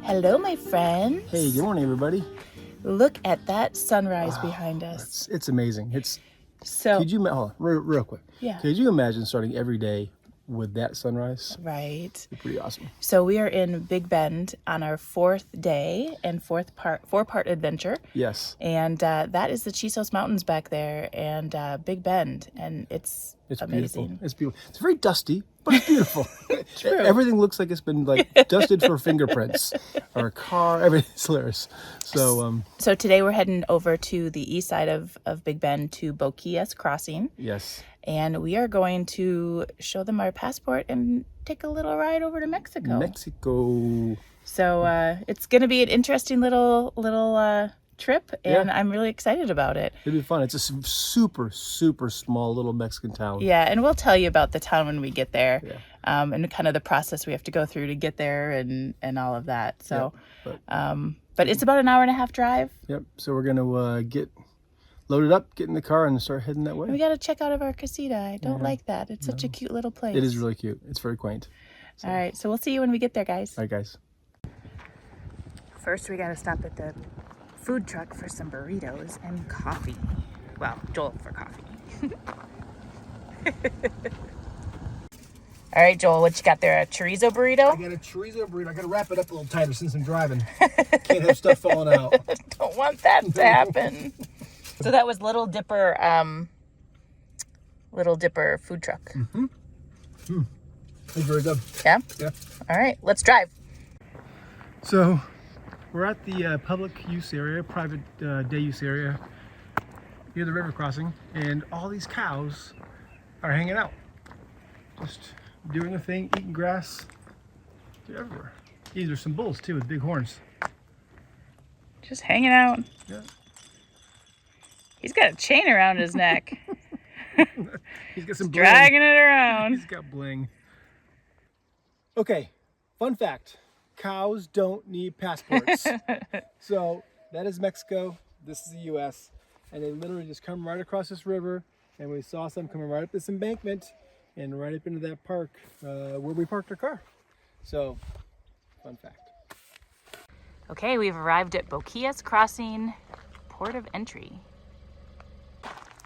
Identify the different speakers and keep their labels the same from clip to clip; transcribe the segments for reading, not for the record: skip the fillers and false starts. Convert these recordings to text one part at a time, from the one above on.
Speaker 1: Hello, my friend.
Speaker 2: Hey, good morning, everybody.
Speaker 1: Look at that sunrise behind us.
Speaker 2: It's amazing.
Speaker 1: So,
Speaker 2: Could you real quick?
Speaker 1: Yeah.
Speaker 2: Could you imagine starting every day with that sunrise?
Speaker 1: right.
Speaker 2: It'd be pretty awesome.
Speaker 1: So we are in Big Bend on our fourth day and four-part adventure.
Speaker 2: Yes.
Speaker 1: And that is the Chisos Mountains back there and Big Bend. And it's amazing.
Speaker 2: Beautiful. It's beautiful. It's very dusty, but it's beautiful.
Speaker 1: True.
Speaker 2: Everything looks like it's been like dusted for fingerprints. Or a car, everything's hilarious. So
Speaker 1: today we're heading over to the east side of Big Bend to Boquillas Crossing.
Speaker 2: yes.
Speaker 1: And we are going to show them our passport and take a little ride over to Mexico.
Speaker 2: Mexico.
Speaker 1: So it's going to be an interesting little trip, and
Speaker 2: Yeah.
Speaker 1: I'm really excited about it.
Speaker 2: It'd be fun. It's a super, super small little Mexican town.
Speaker 1: Yeah, and we'll tell you about the town when we get there,
Speaker 2: Yeah.
Speaker 1: and kind of the process we have to go through to get there and all of that. So,
Speaker 2: But
Speaker 1: but it's about an hour and a half drive.
Speaker 2: yep. So we're gonna get loaded up, get in the car, and start heading that way.
Speaker 1: We got to check out of our casita. I don't like that. It's such a cute little place.
Speaker 2: It is really cute. It's very quaint.
Speaker 1: All right, so we'll see you when we get there, guys.
Speaker 2: All right, guys.
Speaker 1: First, we got to stop at the food truck for some burritos and coffee. Well, Joel for coffee. All right, Joel, what you got there? A chorizo burrito?
Speaker 2: I got a chorizo burrito. I got to wrap it up a little tighter since I'm driving. Can't have stuff falling out.
Speaker 1: Don't want that to happen. So that was Little Dipper food truck.
Speaker 2: It's very good.
Speaker 1: Yeah?
Speaker 2: Yeah.
Speaker 1: All right, let's drive.
Speaker 2: So we're at the public use area, private day use area near the river crossing, and all these cows are hanging out, just doing their thing, eating grass. They're everywhere. These are some bulls too with big horns.
Speaker 1: Just hanging out.
Speaker 2: Yeah.
Speaker 1: He's got a chain around his neck.
Speaker 2: He's got some bling.
Speaker 1: Dragging it around.
Speaker 2: He's got bling. Okay, fun fact. Cows don't need passports. So that is Mexico. This is the U.S. And they literally just come right across this river. And we saw some coming right up this embankment and right up into that park where we parked our car. So, fun fact.
Speaker 1: Okay, we've arrived at Boquillas Crossing, port of entry.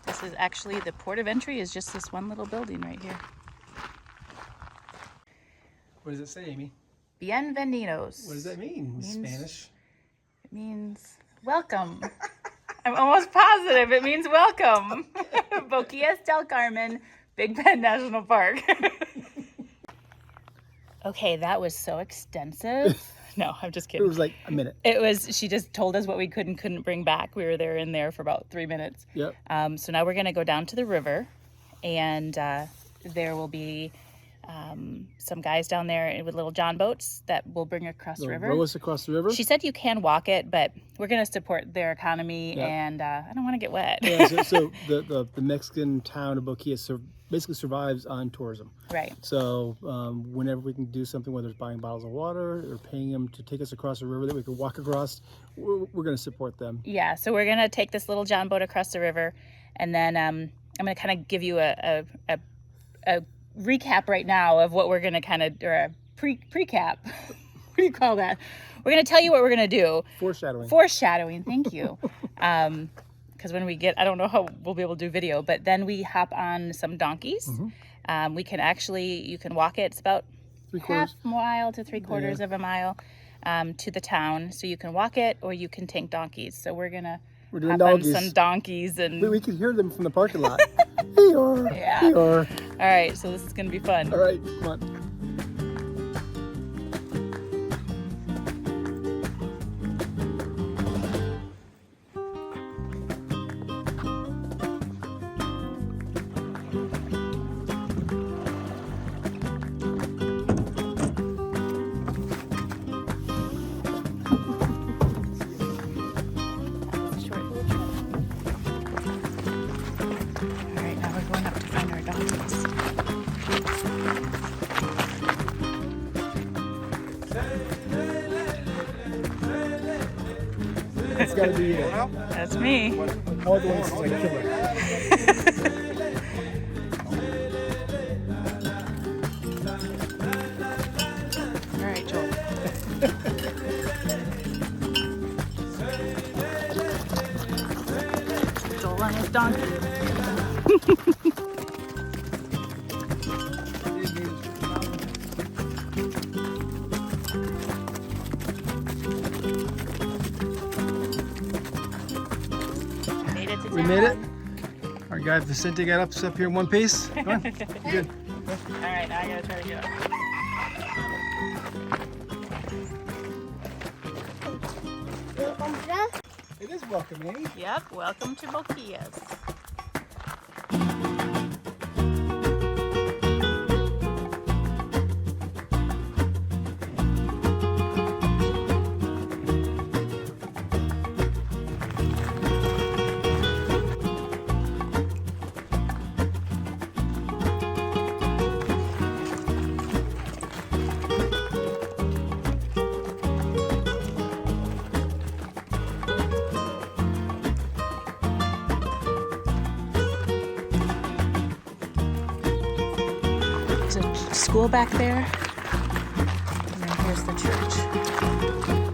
Speaker 1: This is actually, the port of entry is just this one little building right here.
Speaker 2: What does it say, Amy?
Speaker 1: Bienvenidos.
Speaker 2: What does that mean in Spanish?
Speaker 1: It means welcome. I'm almost positive it means welcome. Boquillas del Carmen, Big Bend National Park. Okay, that was so extensive. No, I'm just kidding.
Speaker 2: It was like a minute.
Speaker 1: It was, she just told us what we could and couldn't bring back. We were in there for about 3 minutes.
Speaker 2: Yep.
Speaker 1: So now we're going to go down to the river, and there will be some guys down there with little John boats that will bring across the river.
Speaker 2: Row us across the river.
Speaker 1: She said you can walk it, but we're going to support their economy,
Speaker 2: Yeah.
Speaker 1: and I don't want to get wet.
Speaker 2: Yeah, so the Mexican town of Boquillas basically survives on tourism.
Speaker 1: Right.
Speaker 2: So whenever we can do something, whether it's buying bottles of water or paying them to take us across the river that we can walk across, we're going to support them.
Speaker 1: Yeah, so we're going to take this little John boat across the river, and then I'm going to kind of give you a recap right now of what we're going to kind of, or a pre-cap. What do you call that? We're going to tell you what we're going to do. Foreshadowing, thank you. Because when we get, I don't know how we'll be able to do video, but then we hop on some donkeys. Mm-hmm. You can walk it. It's about half mile to 3/4 of a mile to the town. So you can walk it, or you can take donkeys. So we're doing hop donkeys. On some donkeys. And
Speaker 2: we can hear them from the parking lot. Eeyore,
Speaker 1: yeah.
Speaker 2: Eeyore.
Speaker 1: All right, so this is going to be fun.
Speaker 2: All right, come on. It's got to be you.
Speaker 1: That's me.
Speaker 2: I want the one that's like killer.
Speaker 1: donkey. Made it to
Speaker 2: We made it. Our guy Vicente got us up here in one piece. Come on. Good.
Speaker 1: All right, now I gotta try to get up.
Speaker 2: It is welcoming.
Speaker 1: Yep, welcome to Boquillas. There's a school back there, and then here's the church.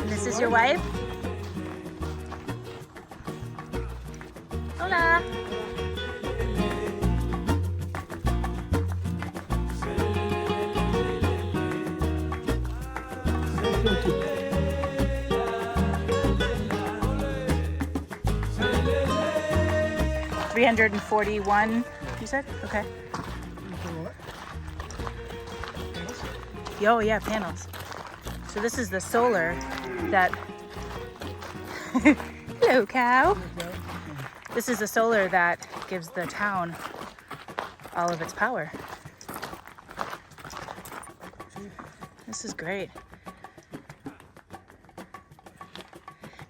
Speaker 1: This is your wife? Hola! $341, you said? Okay. Oh yeah, panels. So this is the solar that... Hello, cow. This is the solar that gives the town all of its power. This is great.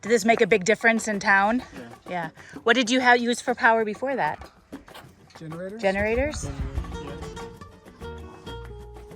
Speaker 1: Did this make a big difference in town? Yeah. What did you use for power before that?
Speaker 2: Generators?
Speaker 1: Generators?
Speaker 2: Yeah.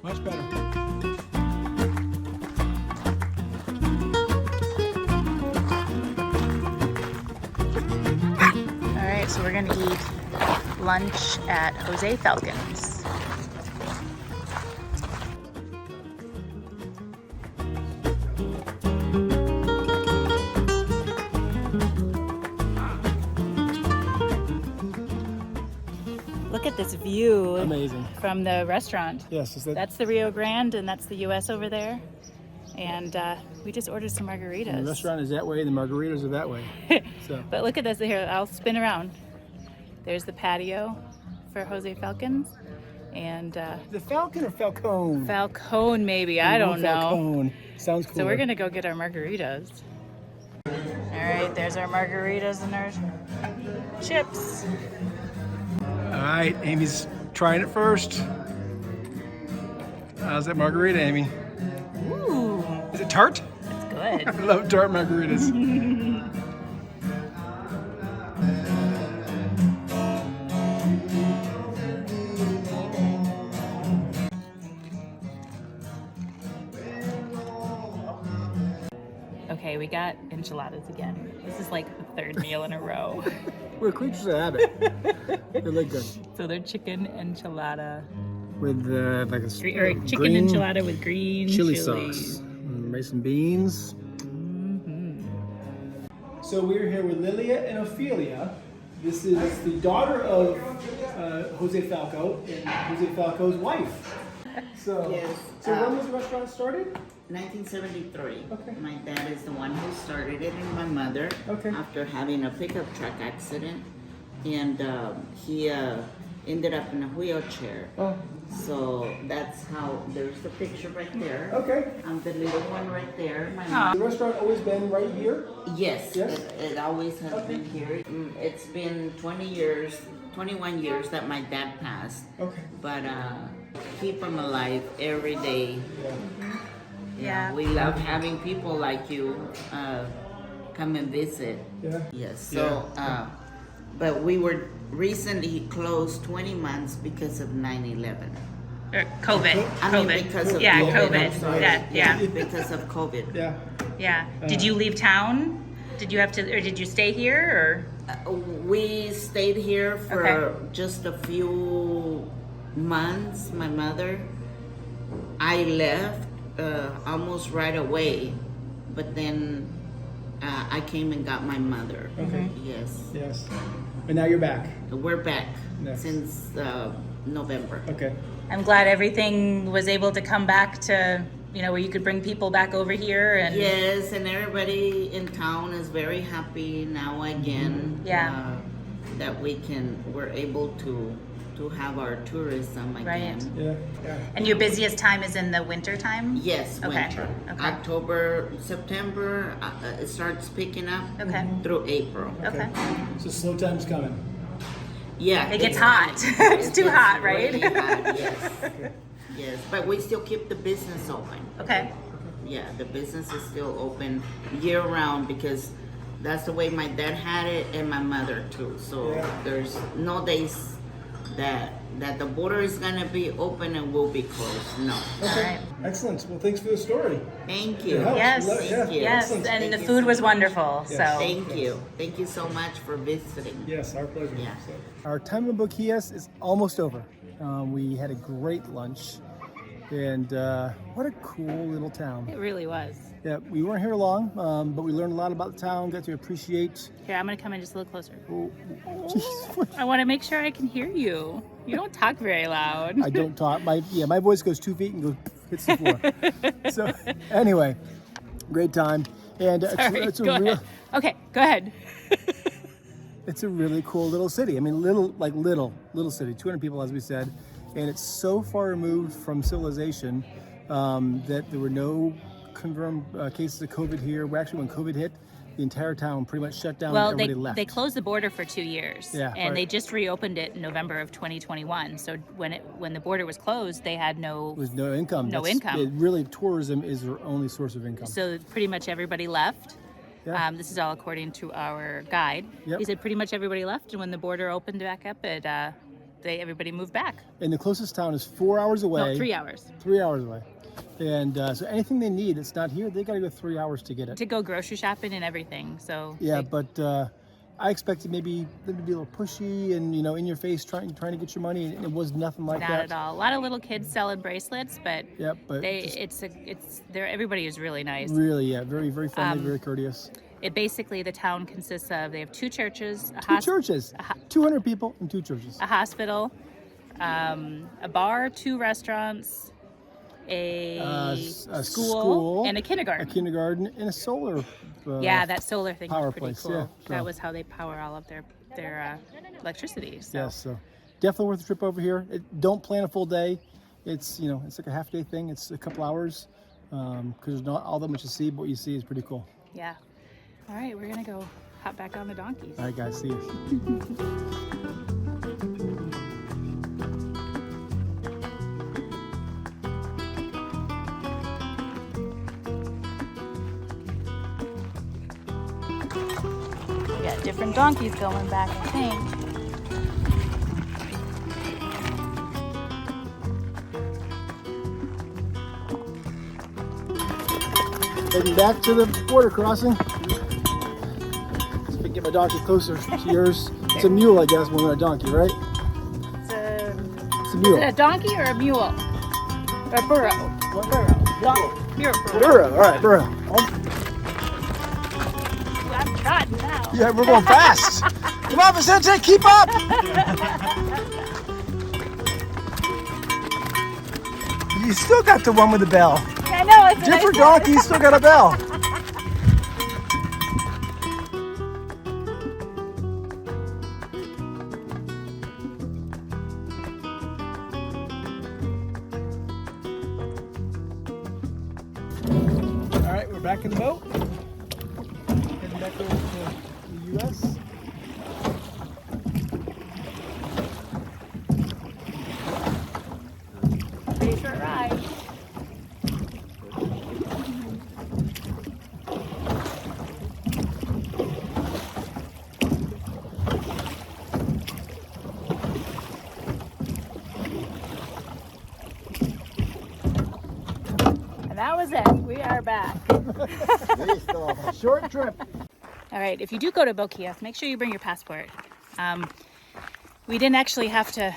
Speaker 2: Much better.
Speaker 1: All right, so we're gonna eat lunch at Jose Falcons. Look at this view.
Speaker 2: Amazing.
Speaker 1: From the restaurant.
Speaker 2: Yes, is that?
Speaker 1: That's the Rio Grande, and that's the U.S. over there. And we just ordered some margaritas.
Speaker 2: The restaurant is that way, the margaritas are that way. So.
Speaker 1: But look at this here. I'll spin around. There's the patio for Jose Falcons. And
Speaker 2: The Falcon or Falcone?
Speaker 1: Falcon, maybe. I don't know.
Speaker 2: Falcone. Sounds cool.
Speaker 1: So we're going to go get our margaritas. All right, there's our margaritas and our chips.
Speaker 2: All right, Amy's trying it first. How's that margarita, Amy?
Speaker 1: Ooh,
Speaker 2: Is it tart?
Speaker 1: that's good.
Speaker 2: I love tart margaritas.
Speaker 1: Okay, we got enchiladas again. This is like the third meal in a row.
Speaker 2: We're creatures of habit. They look good.
Speaker 1: So they're chicken enchilada.
Speaker 2: With like a
Speaker 1: Chicken
Speaker 2: green
Speaker 1: enchilada with green
Speaker 2: chili
Speaker 1: chili.
Speaker 2: sauce. Raise some beans. So we're here with Lilia and Ophelia. This is the daughter of Jose Falco and Jose Falco's wife. So,
Speaker 3: Yes,
Speaker 2: so when was the restaurant started?
Speaker 3: 1973.
Speaker 2: Okay.
Speaker 3: My dad is the one who started it, and my mother.
Speaker 2: Okay.
Speaker 3: After having a pickup truck accident, and he ended up in a wheelchair.
Speaker 2: Oh,
Speaker 3: So that's how. There's the picture right there.
Speaker 2: okay.
Speaker 3: I'm the little one right there. My
Speaker 1: Aw.
Speaker 2: The restaurant always been right here?
Speaker 3: Yes,
Speaker 2: Yes?
Speaker 3: it always has been here. It's been 21 years that my dad passed.
Speaker 2: Okay.
Speaker 3: But keep him alive every day.
Speaker 1: Yeah.
Speaker 3: We love having people like you come and visit.
Speaker 2: Yeah.
Speaker 3: Yes. So, but we were recently closed 20 months because of 9/11.
Speaker 1: COVID.
Speaker 3: I mean, because of
Speaker 1: Yeah,
Speaker 3: COVID.
Speaker 1: COVID.
Speaker 3: I'm sorry.
Speaker 1: That- yeah.
Speaker 3: Because of COVID.
Speaker 2: Yeah.
Speaker 1: Yeah. Did you leave town? Did you have to, or did you stay here,
Speaker 3: We stayed here for
Speaker 1: Okay.
Speaker 3: just a few months. My mother, I left almost right away, but then I came and got my mother.
Speaker 2: Okay.
Speaker 3: Yes.
Speaker 2: Yes. And now you're back.
Speaker 3: We're back
Speaker 2: Nice.
Speaker 3: since November.
Speaker 2: Okay.
Speaker 1: I'm glad everything was able to come back to, you know, where you could bring people back over here and
Speaker 3: Yes, and everybody in town is very happy now again.
Speaker 1: Yeah.
Speaker 3: That we're able to have our tourism again.
Speaker 1: Right.
Speaker 2: Yeah. Yeah.
Speaker 1: And your busiest time is in the winter time?
Speaker 3: Yes,
Speaker 1: Okay,
Speaker 3: winter.
Speaker 1: okay.
Speaker 3: October, September, it starts picking up
Speaker 1: Okay.
Speaker 3: through April.
Speaker 1: Okay.
Speaker 2: So slow time's coming.
Speaker 3: Yeah.
Speaker 1: It gets hot. It's too
Speaker 3: gets
Speaker 1: hot, right?
Speaker 3: Really hot, yes. Yes, but we still keep the business open.
Speaker 1: Okay.
Speaker 3: Yeah, the business is still open year round because that's the way my dad had it and my mother too. So
Speaker 2: Yeah.
Speaker 3: there's no days that the border is gonna be open and will be closed. No.
Speaker 2: Okay.
Speaker 1: right.
Speaker 2: Excellent. Well, thanks for the story.
Speaker 3: Thank you.
Speaker 2: It helps.
Speaker 1: Yes.
Speaker 2: Yeah.
Speaker 1: Yes.
Speaker 2: Excellent.
Speaker 1: And
Speaker 3: Thank
Speaker 1: the
Speaker 3: you
Speaker 1: food
Speaker 3: so
Speaker 1: was
Speaker 3: much.
Speaker 1: wonderful.
Speaker 2: Yes.
Speaker 1: So
Speaker 3: Thank you. Thank you so much for visiting.
Speaker 2: Yes, our pleasure.
Speaker 3: Yeah.
Speaker 2: So, our time in Boquillas is almost over. We had a great lunch, and what a cool little town.
Speaker 1: it really was.
Speaker 2: Yeah, we weren't here long, but we learned a lot about the town, got to appreciate.
Speaker 1: Here, I'm gonna come in just a little closer.
Speaker 2: Oh, jeez.
Speaker 1: I want to make sure I can hear you. You don't talk very loud.
Speaker 2: I don't talk. My voice goes 2 feet and goes hits the floor. So anyway, great time, and
Speaker 1: Sorry,
Speaker 2: it's
Speaker 1: go ahead. Okay, go ahead.
Speaker 2: It's a really cool little city. I mean, little city, 200 people, as we said, and it's so far removed from civilization that there were no confirmed cases of COVID here. Well, actually, when COVID hit, the entire town pretty much shut down.
Speaker 1: Well,
Speaker 2: and everybody left.
Speaker 1: they closed the border for 2 years,
Speaker 2: Yeah,
Speaker 1: and
Speaker 2: right.
Speaker 1: they just reopened it in November of 2021. So when the border was closed, they had no.
Speaker 2: There was no income.
Speaker 1: No income.
Speaker 2: Really, tourism is their only source of income.
Speaker 1: So pretty much everybody left.
Speaker 2: Yeah.
Speaker 1: This is all according to our guide.
Speaker 2: Yep.
Speaker 1: He said pretty much everybody left, and when the border opened back up, everybody moved back.
Speaker 2: And the closest town is 4 hours away.
Speaker 1: No, 3 hours
Speaker 2: 3 hours away. And so anything they need that's not here, they got to go 3 hours to get it.
Speaker 1: to go grocery shopping and everything. So
Speaker 2: Yeah, but I expected maybe them to be a little pushy and in your face trying to get your money, and it was nothing like
Speaker 1: not
Speaker 2: that.
Speaker 1: at all. A lot of little kids selling bracelets, but
Speaker 2: Yeah, but
Speaker 1: everybody is really nice.
Speaker 2: really, yeah, very, very friendly, very courteous.
Speaker 1: It basically, the town consists of, they have 2 churches,
Speaker 2: Two churches, 200 people and 2 churches.
Speaker 1: a hospital, a bar, 2 restaurants, a school, and a
Speaker 2: A
Speaker 1: kindergarten.
Speaker 2: kindergarten and a solar.
Speaker 1: Yeah, that solar thing
Speaker 2: power
Speaker 1: was pretty
Speaker 2: place,
Speaker 1: cool.
Speaker 2: yeah,
Speaker 1: That
Speaker 2: so-
Speaker 1: was how they power all of their electricity. So.
Speaker 2: Yes, so definitely worth the trip over here. Don't plan a full day. It's it's like a half day thing. It's a couple hours because there's not all that much to see, but what you see is pretty cool.
Speaker 1: Yeah. All right, we're gonna go hop back on the donkeys.
Speaker 2: All right, guys, see you.
Speaker 1: We got different donkeys going back, I think.
Speaker 2: Heading back to the border crossing. Let's get my donkey closer to yours. It's a mule, I guess, more than a donkey, right?
Speaker 1: It's a,
Speaker 2: It's a mule.
Speaker 1: is it a donkey or a mule? Or a burro? Burro. You're a burro.
Speaker 2: Burro. All right, burro.
Speaker 1: I'm trotting now.
Speaker 2: Yeah, we're going fast. Come on, Vicente, keep up. You still got the one with the bell.
Speaker 1: I know, it's a nice
Speaker 2: Different
Speaker 1: one.
Speaker 2: donkey, still got a bell. All right, we're back in the boat. Heading back over to the U.S.
Speaker 1: Pretty short ride. And that was it. We are back.
Speaker 2: Short trip.
Speaker 1: All right, if you do go to Boquillas, make sure you bring your passport. We didn't actually have to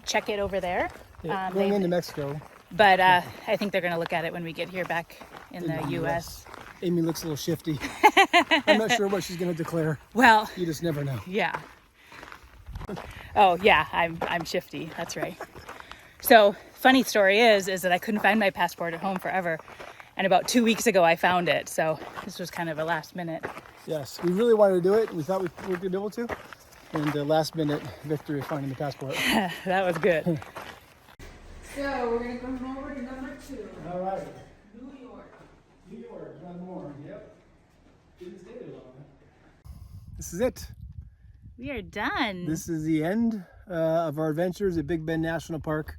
Speaker 1: check it over there.
Speaker 2: Going into Mexico,
Speaker 1: But I think they're going to look at it when we get here back in the U.S.
Speaker 2: Amy looks a little shifty. I'm not sure what she's going to declare.
Speaker 1: Well,
Speaker 2: You just never know.
Speaker 1: yeah. Oh yeah, I'm shifty. That's right. So funny story is that I couldn't find my passport at home forever, and about 2 weeks ago I found it. So this was kind of a last minute.
Speaker 2: Yes, we really wanted to do it. We thought we were going to be able to. And last minute victory of finding the passport.
Speaker 1: That was good.
Speaker 4: So we're gonna come over to number 2.
Speaker 2: All right.
Speaker 4: New York.
Speaker 2: New York, one more. Yep. Didn't stay there long. This is it.
Speaker 1: We are done.
Speaker 2: This is the end of our adventures at Big Bend National Park.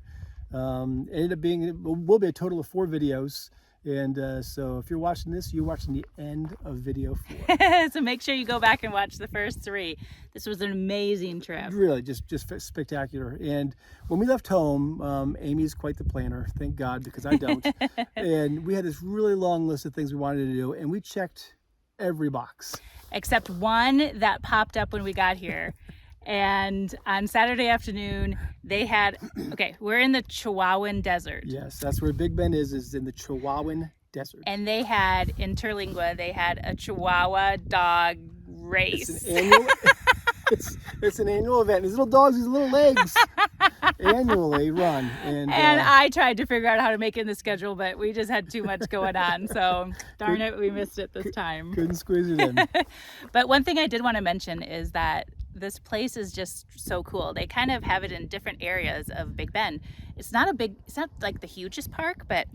Speaker 2: Ended up being, will be a total of 4 videos. And so if you're watching this, you're watching the end of video 4.
Speaker 1: So make sure you go back and watch the first 3. This was an amazing trip.
Speaker 2: Really, just spectacular. And when we left home, Amy's quite the planner, thank God, because I don't. And we had this really long list of things we wanted to do, and we checked every box.
Speaker 1: Except one that popped up when we got here. And on Saturday afternoon, they had, okay, we're in the Chihuahuan Desert.
Speaker 2: Yes, that's where Big Bend is in the Chihuahuan Desert.
Speaker 1: And they had, in Terlingua, they had a Chihuahua Dog Race.
Speaker 2: It's an annual, it's an annual event. These little dogs, these little legs, annually run. And
Speaker 1: I tried to figure out how to make it in the schedule, but we just had too much going on. So darn it, we missed it this time.
Speaker 2: couldn't squeeze it in.
Speaker 1: But one thing I did want to mention is that this place is just so cool. They kind of have it in different areas of Big Bend. It's not like the hugest park, but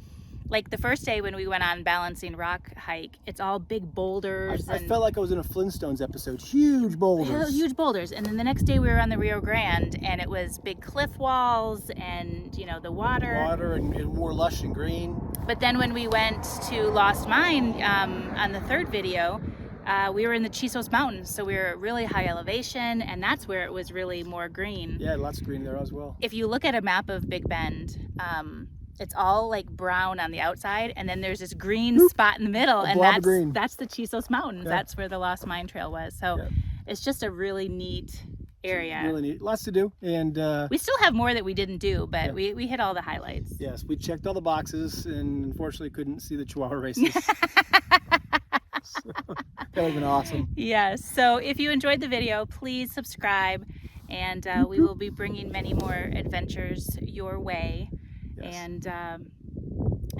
Speaker 1: like the first day when we went on Balancing Rock hike, it's all big boulders.
Speaker 2: I felt like I was in a Flintstones episode. Huge boulders.
Speaker 1: Huge boulders. And then the next day we were on the Rio Grande, and it was big cliff walls and, you know, the water.
Speaker 2: Water and more lush and green.
Speaker 1: But then when we went to Lost Mine on the third video, we were in the Chisos Mountains, so we were at really high elevation, and that's where it was really more green.
Speaker 2: Yeah, lots of green there as well.
Speaker 1: If you look at a map of Big Bend, it's all like brown on the outside, and then there's this green spot in the middle, and that's the Chisos Mountains.
Speaker 2: Yeah.
Speaker 1: That's where the Lost Mine Trail was. So it's just a really neat area.
Speaker 2: Really neat. Lots to do. And
Speaker 1: we still have more that we didn't do, but we hit all the highlights.
Speaker 2: Yes, we checked all the boxes, and unfortunately couldn't see the Chihuahua races. So, that would have been awesome.
Speaker 1: Yes. So if you enjoyed the video, please subscribe, and we will be bringing many more adventures your way.
Speaker 2: Yes.
Speaker 1: And I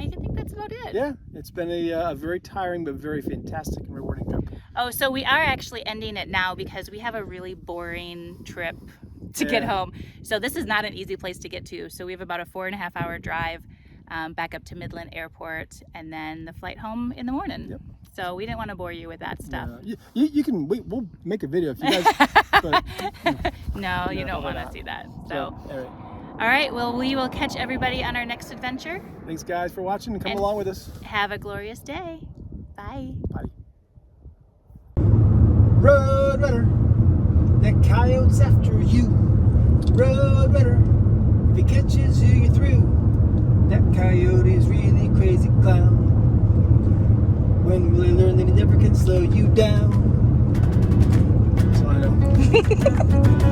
Speaker 1: think that's about it.
Speaker 2: Yeah, it's been a very tiring but very fantastic and rewarding trip.
Speaker 1: Oh, so we are actually ending it now because we have a really boring trip to get home. So this is not an easy place to get to. So we have about a 4.5-hour drive back up to Midland Airport, and then the flight home in the morning. Yep. So we didn't want to bore you with that stuff.
Speaker 2: You can wait. We'll make a video if you guys. But,
Speaker 1: no, you don't want to see that. So.
Speaker 2: All right.
Speaker 1: All right. Well, we will catch everybody on our next adventure.
Speaker 2: Thanks, guys, for watching and come along with us.
Speaker 1: Have a glorious day. Bye.
Speaker 2: Bye. Road runner, that coyote's after you. Road runner, if he catches you, you're through. That coyote's really crazy clown. When will he learn that he never can slow you down? That's all I know.